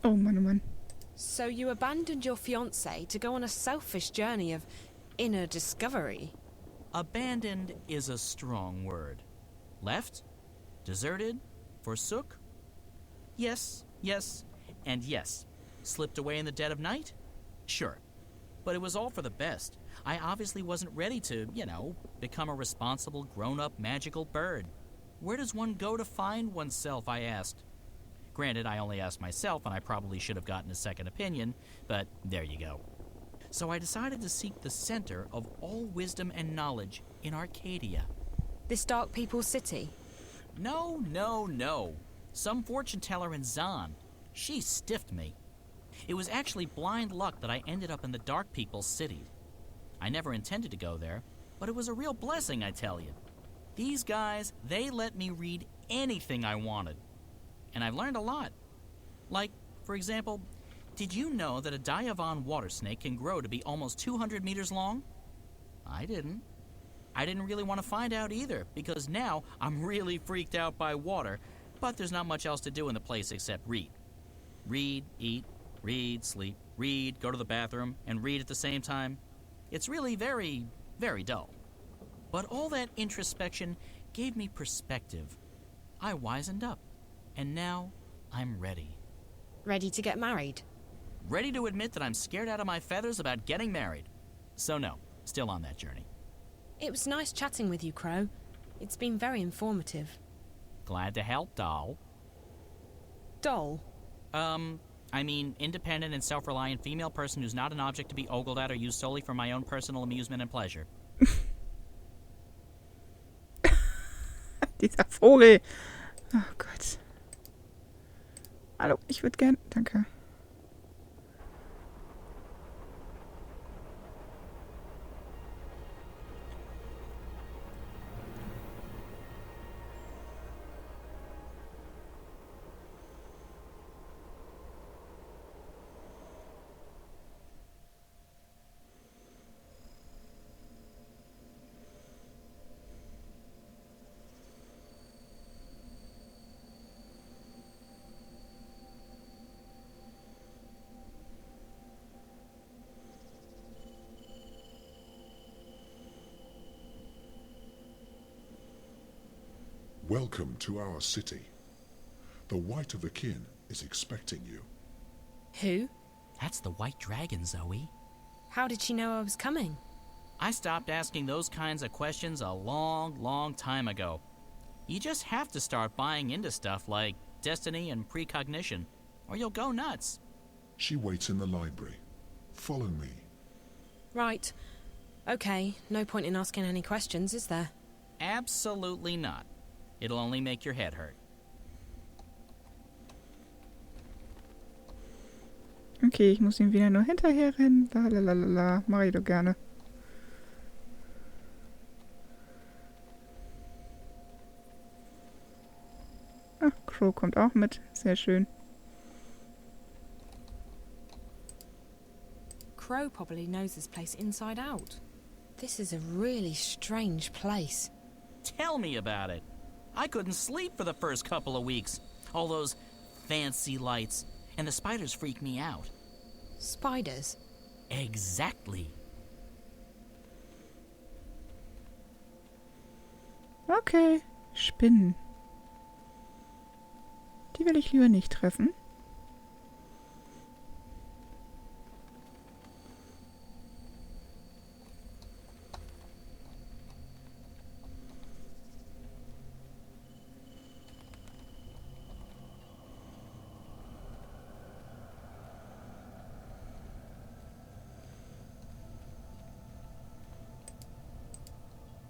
Oh Mann, oh Mann. So you abandoned your fiancé to go on a selfish journey of inner discovery? Abandoned is a strong word. Left? Deserted? Forsook? Yes, and yes. Slipped away in the dead of night? Sure. But it was all for the best. I obviously wasn't ready to, become a responsible, grown-up, magical bird. Where does one go to find oneself, I asked. Granted, I only asked myself, and I probably should have gotten a second opinion, but there you go. So I decided to seek the center of all wisdom and knowledge in Arcadia. This dark people's city? No. Some fortune teller in Zahn. She stiffed me. It was actually blind luck that I ended up in the dark people's city. I never intended to go there, but it was a real blessing, I tell you. These guys, they let me read anything I wanted. And I've learned a lot. Like, for example, did you know that a Diavan water snake can grow to be almost 200 meters long? I didn't. I didn't really want to find out either, because now I'm really freaked out by water, but there's not much else to do in the place except read. Read, eat, read, sleep, read, go to the bathroom, and read at the same time. It's really very, very dull. But all that introspection gave me perspective. I wisened up, and now I'm ready. Ready to get married? Ready to admit that I'm scared out of my feathers about getting married. So no, still on that journey. It was nice chatting with you, Crow. It's been very informative. Glad to help, doll. Doll? I mean, independent and self-reliant female person who's not an object to be ogled at or used solely for my own personal amusement and pleasure. Dieser Vogel. Oh Gott. Hallo, ich würde gern... Danke. Welcome to our city. The White of the Kin is expecting you. Who? That's the White Dragon, Zoe. How did she know I was coming? I stopped asking those kinds of questions a long, long time ago. You just have to start buying into stuff like destiny and precognition, or you'll go nuts. She waits in the library. Follow me. Right. Okay, no point in asking any questions, is there? Absolutely not. It'll only make your head hurt. Okay, ich muss ihm wieder nur hinterher rennen. Lalalala, mache ich doch gerne. Ach, Crow kommt auch mit. Sehr schön. Crow probably knows this place inside out. This is a really strange place. Tell me about it. I couldn't sleep for the first couple of weeks. All those fancy lights, and the spiders freak me out. Spiders? Exactly. Okay, Spinnen. Die will ich lieber nicht treffen.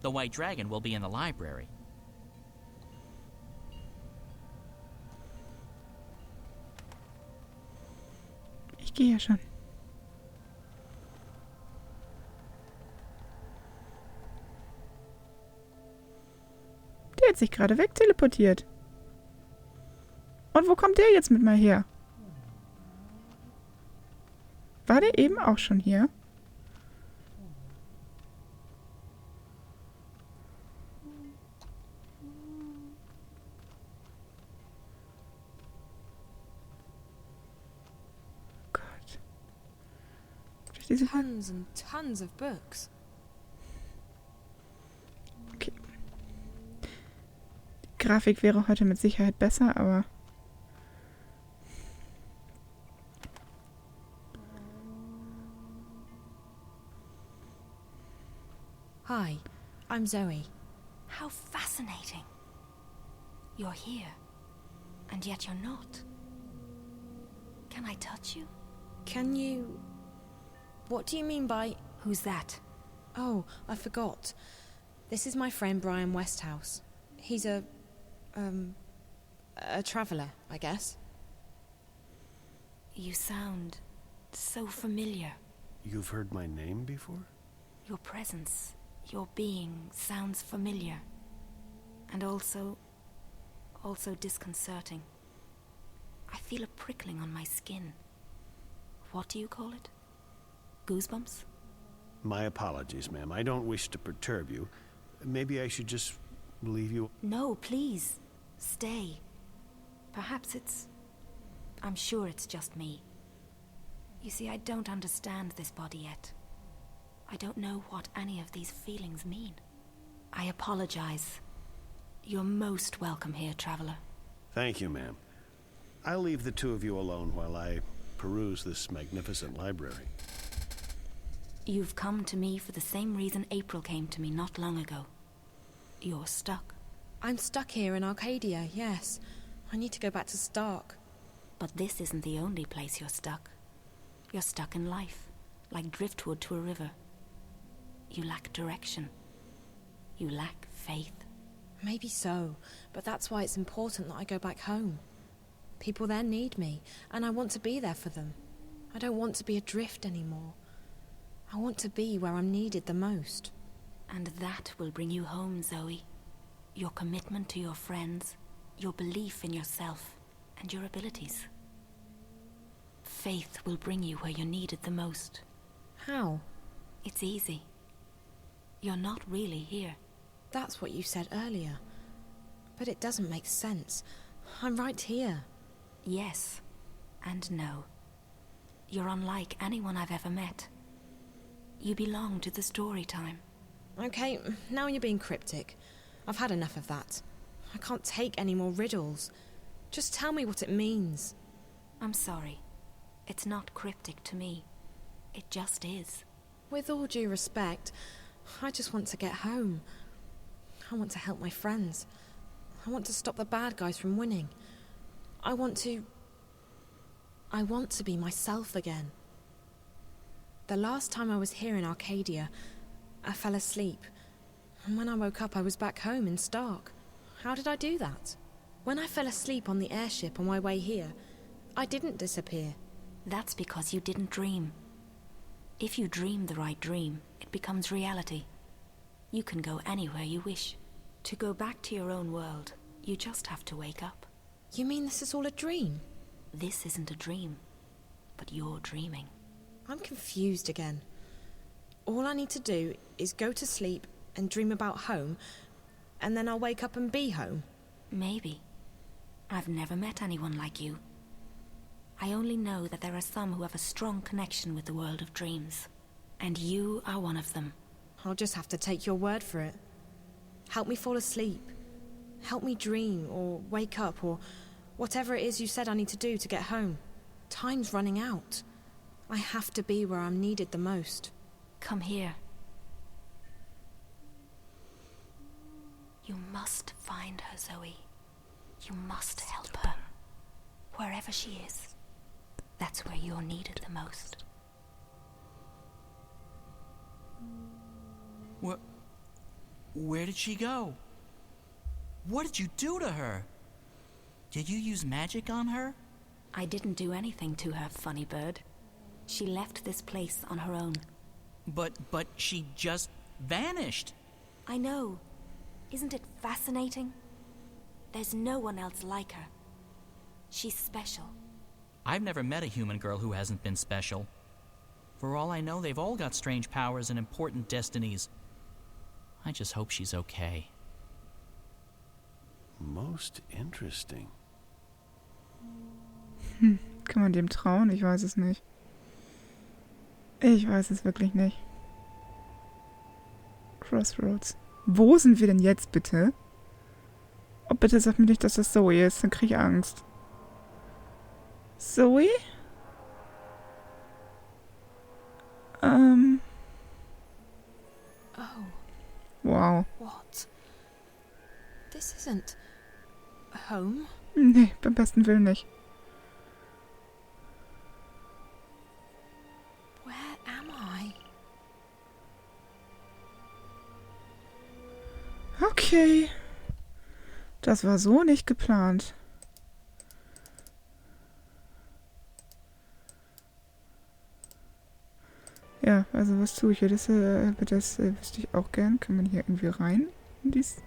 The White Dragon will be in the library. Ich gehe ja schon. Der hat sich gerade wegteleportiert. Und wo kommt der jetzt mit mal her? War der eben auch schon hier? diese... Tons and tons of books. Okay. Die Grafik wäre heute mit Sicherheit besser, aber... Hi, I'm Zoe. How fascinating. You're here, and yet you're not. Can I touch you? Can you... What do you mean by... Who's that? Oh, I forgot. This is my friend Brian Westhouse. He's a traveller, I guess. You sound so familiar. You've heard my name before? Your presence, your being sounds familiar. And also disconcerting. I feel a prickling on my skin. What do you call it? Goosebumps? My apologies, ma'am. I don't wish to perturb you. Maybe I should just leave you... No, please. Stay. Perhaps I'm sure it's just me. You see, I don't understand this body yet. I don't know what any of these feelings mean. I apologize. You're most welcome here, traveler. Thank you, ma'am. I'll leave the two of you alone while I peruse this magnificent library. You've come to me for the same reason April came to me not long ago. You're stuck. I'm stuck here in Arcadia, yes. I need to go back to Stark. But this isn't the only place you're stuck. You're stuck in life, like driftwood to a river. You lack direction. You lack faith. Maybe so, but that's why it's important that I go back home. People there need me, and I want to be there for them. I don't want to be adrift anymore. I want to be where I'm needed the most. And that will bring you home, Zoe. Your commitment to your friends, your belief in yourself, and your abilities. Faith will bring you where you're needed the most. How? It's easy. You're not really here. That's what you said earlier. But it doesn't make sense. I'm right here. Yes, and no. You're unlike anyone I've ever met. You belong to the story time. Okay, now you're being cryptic. I've had enough of that. I can't take any more riddles. Just tell me what it means. I'm sorry. It's not cryptic to me. It just is. With all due respect, I just want to get home. I want to help my friends. I want to stop the bad guys from winning. I want to be myself again. The last time I was here in Arcadia, I fell asleep. And when I woke up, I was back home in Stark. How did I do that? When I fell asleep on the airship on my way here, I didn't disappear. That's because you didn't dream. If you dream the right dream, it becomes reality. You can go anywhere you wish. To go back to your own world, you just have to wake up. You mean this is all a dream? This isn't a dream, but you're dreaming. I'm confused again. All I need to do is go to sleep and dream about home, and then I'll wake up and be home. Maybe. I've never met anyone like you. I only know that there are some who have a strong connection with the world of dreams. And you are one of them. I'll just have to take your word for it. Help me fall asleep. Help me dream, or wake up, or whatever it is you said I need to do to get home. Time's running out. I have to be where I'm needed the most. Come here. You must find her, Zoe. You must help her. Wherever she is. That's where you're needed the most. Where did she go? What did you do to her? Did you use magic on her? I didn't do anything to her, funny bird. She left this place on her own. But she just vanished. I know. Isn't it fascinating? There's no one else like her. She's special. I've never met a human girl who hasn't been special. For all I know, they've all got strange powers and important destinies. I just hope she's okay. Most interesting. Kann man dem trauen? Ich weiß es nicht. Ich weiß es wirklich nicht. Crossroads. Wo sind wir denn jetzt, bitte? Oh, bitte sag mir nicht, dass das Zoe ist. Dann krieg ich Angst. Zoe? Oh, Wow. what? This isn't home. Nee, beim besten Willen nicht. Where am I? Okay. Das war so nicht geplant. Ja, also was tue ich hier? Das wüsste ich auch gern. Kann man hier irgendwie rein? In dies?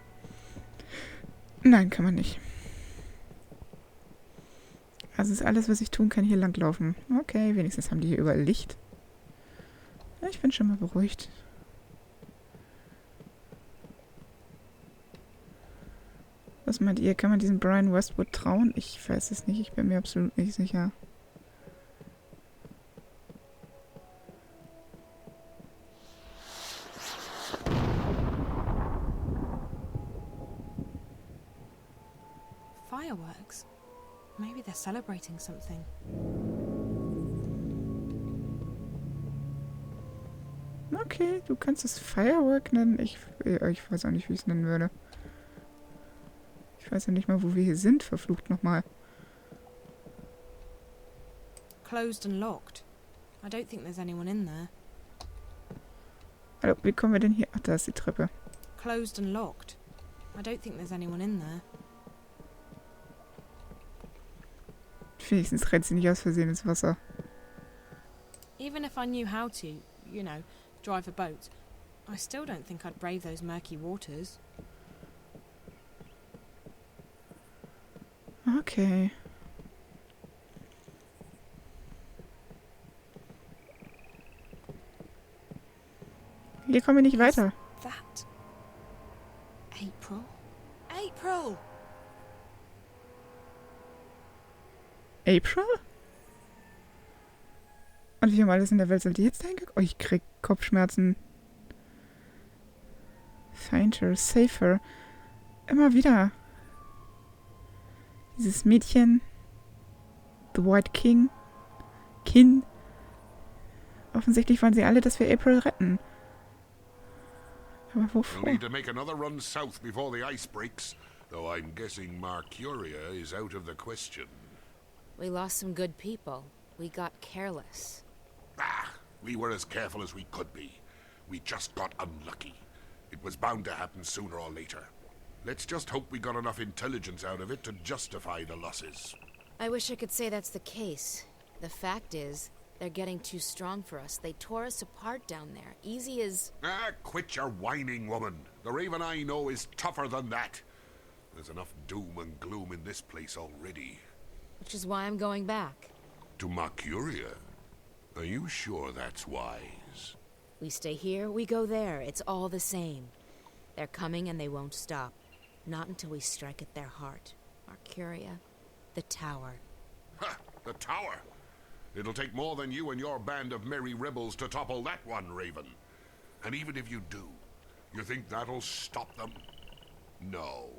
Nein, kann man nicht. Also ist alles, was ich tun kann, hier langlaufen. Okay, wenigstens haben die hier überall Licht. Ja, ich bin schon mal beruhigt. Was meint ihr? Kann man diesem Brian Westwood trauen? Ich weiß es nicht. Ich bin mir absolut nicht sicher. Fireworks. Maybe they're celebrating something. Okay, du kannst es Firework nennen. Ich weiß auch nicht, wie ich es nennen würde. Ich weiß ja nicht mal, wo wir hier sind. Verflucht nochmal. Closed and locked. I don't think there's anyone in there. Hallo, wie kommen wir denn hier? Ach, da ist die Treppe. Closed and locked. I don't think there's anyone in there. Wenigstens rennt sie nicht aus Versehen ins Wasser. Even if I knew how to, you know, drive a boat, I still don't think I'd brave those murky waters. Okay. Hier kommen wir nicht weiter. That April? April! April? Und wie um alles in der Welt soll die jetzt hingekommen? Oh, ich krieg Kopfschmerzen. Fainter, safer. Immer wieder. Dieses Mädchen. The White King. Kin. Offensichtlich wollen sie alle, dass wir April retten. Aber We'll wovor? need to make another run south before the ice breaks, though I'm guessing Mercuria is out of the question. We lost some good people. We got careless. Ah, we were as careful as we could be. We just got unlucky. It was bound to happen sooner or later. Let's just hope we got enough intelligence out of it to justify the losses. I wish I could say that's the case. The fact is, they're getting too strong for us. They tore us apart down there. Easy as... Ah, quit your whining, woman. The Raven I know is tougher than that. There's enough doom and gloom in this place already. Which is why I'm going back. To Mercuria? Are you sure that's wise? We stay here, we go there. It's all the same. They're coming and they won't stop. Not until we strike at their heart. Mercuria, the tower. Ha! The tower! It'll take more than you and your band of merry rebels to topple that one, Raven. And even if you do, you think that'll stop them? No.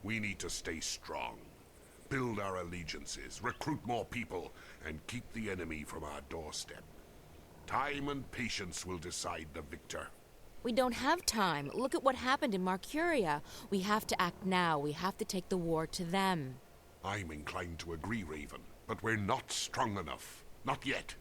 We need to stay strong. Build our allegiances, recruit more people, and keep the enemy from our doorstep. Time and patience will decide the victor. We don't have time. Look at what happened in Mercuria. We have to act now. We have to take the war to them. I'm inclined to agree, Raven, but we're not strong enough. Not yet.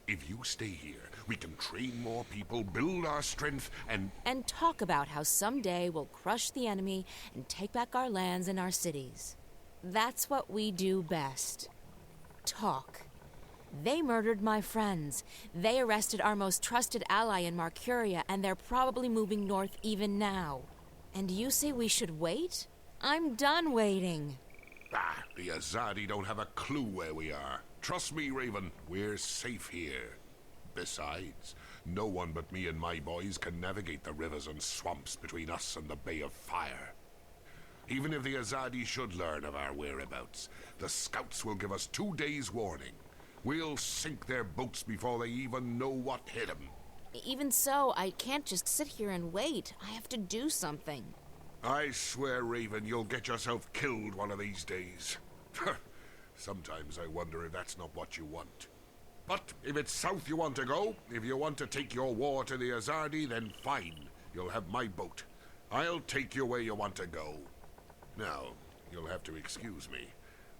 If you stay here, we can train more people, build our strength, and talk about how someday we'll crush the enemy and take back our lands and our cities. That's what we do best. Talk. They murdered my friends. They arrested our most trusted ally in Mercuria, and they're probably moving north even now. And you say we should wait? I'm done waiting. Ah, the Azadi don't have a clue where we are. Trust me, Raven, we're safe here. Besides, no one but me and my boys can navigate the rivers and swamps between us and the Bay of Fire. Even if the Azadi should learn of our whereabouts, the scouts will give us 2 days' warning. We'll sink their boats before they even know what hit them. Even so, I can't just sit here and wait. I have to do something. I swear, Raven, you'll get yourself killed one of these days. Sometimes I wonder if that's not what you want. But if it's south you want to go, if you want to take your war to the Azadi, then fine. You'll have my boat. I'll take you where you want to go. Now, you'll have to excuse me.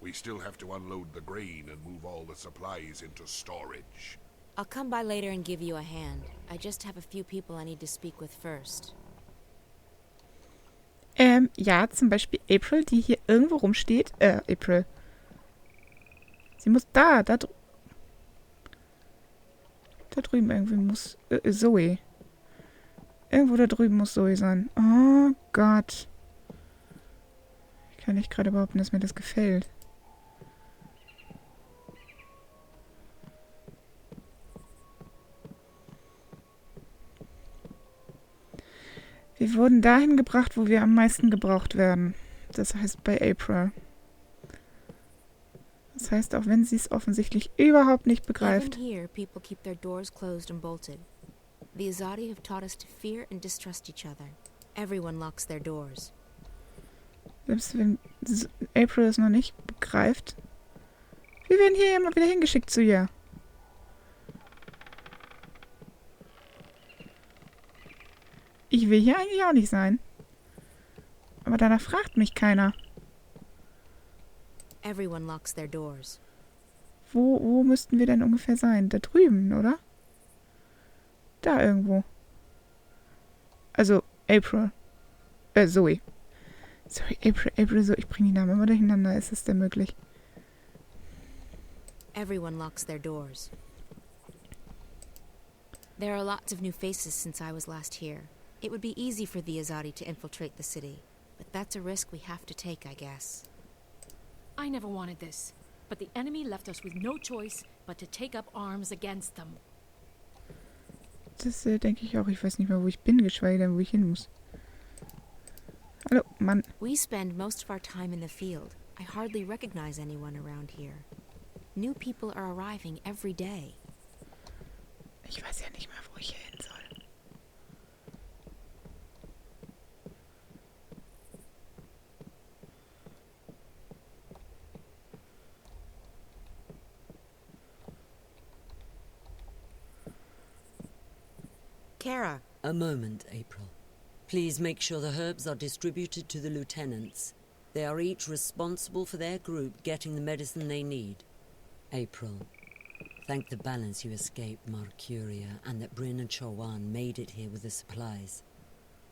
We still have to unload the grain and move all the supplies into storage. I'll come by later and give you a hand. I just have a few people I need to speak with first. Ja, zum Beispiel April, die hier irgendwo rumsteht. April. Sie muss da drüben irgendwie muss Zoe. Irgendwo da drüben muss Zoe sein. Oh Gott. Ich kann nicht gerade behaupten, dass mir das gefällt. Wir wurden dahin gebracht, wo wir am meisten gebraucht werden. Das heißt bei April. Das heißt, auch wenn sie es offensichtlich überhaupt nicht begreift. Even here, people keep their doors closed and bolted. The Azadi have taught us to fear and distrust each other. Everyone locks their doors. Selbst wenn April es noch nicht begreift. Wir werden hier immer wieder hingeschickt zu ihr. Ich will hier eigentlich auch nicht sein. Aber danach fragt mich keiner. Everyone locks their doors. Wo müssten wir denn ungefähr sein? Da drüben, oder? Da irgendwo. Also, April. Zoe. Sorry, April, Zoe. Ich bringe die Namen immer durcheinander. Ist es denn möglich? Everyone locks their doors. There are lots of new faces since I was last here. It would be easy for the Azadi to infiltrate the city, but that's a risk we have to take, I guess. I never wanted this, but the enemy left us with no choice but to take up arms against them. Das denke ich auch. Ich weiß nicht mehr, wo ich bin, geschweige denn, wo ich hin muss. Hallo, Mann. We spend most of our time in the field. I hardly recognize anyone around here. New people are arriving every day. Ich weiß ja nicht mehr, wo ich hin soll. Kara. A moment, April. Please make sure the herbs are distributed to the lieutenants. They are each responsible for their group getting the medicine they need. April, thank the balance you escaped Marcuria and that Bryn and Chowan made it here with the supplies.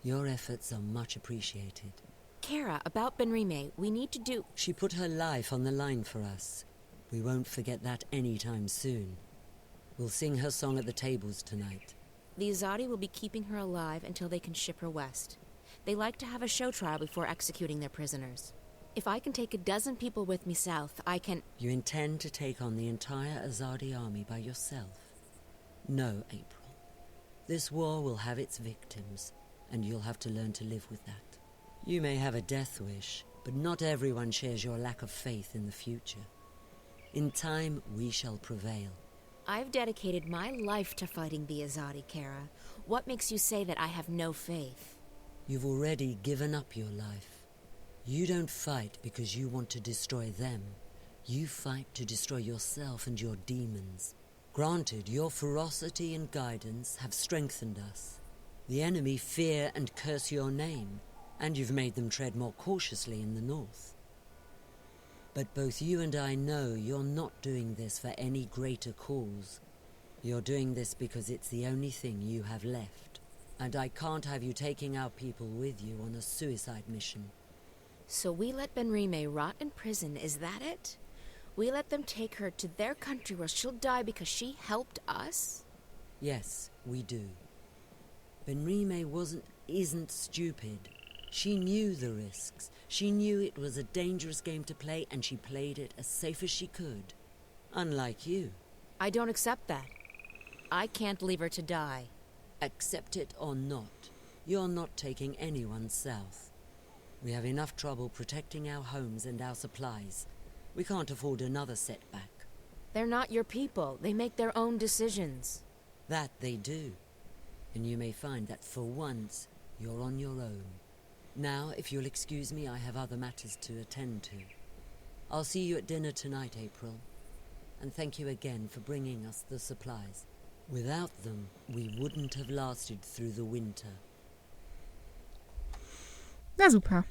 Your efforts are much appreciated. Kara, about Benrime, we need to do... She put her life on the line for us. We won't forget that anytime soon. We'll sing her song at the tables tonight. The Azadi will be keeping her alive until they can ship her west. They like to have a show trial before executing their prisoners. If I can take a dozen people with me south, I can... You intend to take on the entire Azadi army by yourself? No, April. This war will have its victims, and you'll have to learn to live with that. You may have a death wish, but not everyone shares your lack of faith in the future. In time, we shall prevail. I've dedicated my life to fighting the Azadi, Kara. What makes you say that I have no faith? You've already given up your life. You don't fight because you want to destroy them. You fight to destroy yourself and your demons. Granted, your ferocity and guidance have strengthened us. The enemy fear and curse your name, and you've made them tread more cautiously in the north. But both you and I know you're not doing this for any greater cause. You're doing this because it's the only thing you have left. And I can't have you taking our people with you on a suicide mission. So we let Benrime rot in prison, is that it? We let them take her to their country where she'll die because she helped us? Yes, we do. Benrime isn't stupid. She knew the risks. She knew it was a dangerous game to play, and she played it as safe as she could. Unlike you. I don't accept that. I can't leave her to die. Accept it or not, you're not taking anyone south. We have enough trouble protecting our homes and our supplies. We can't afford another setback. They're not your people. They make their own decisions. That they do. And you may find that for once, you're on your own. Now, if you'll excuse me, I have other matters to attend to. I'll see you at dinner tonight, April. And thank you again for bringing us the supplies. Without them, we wouldn't have lasted through the winter. Na super.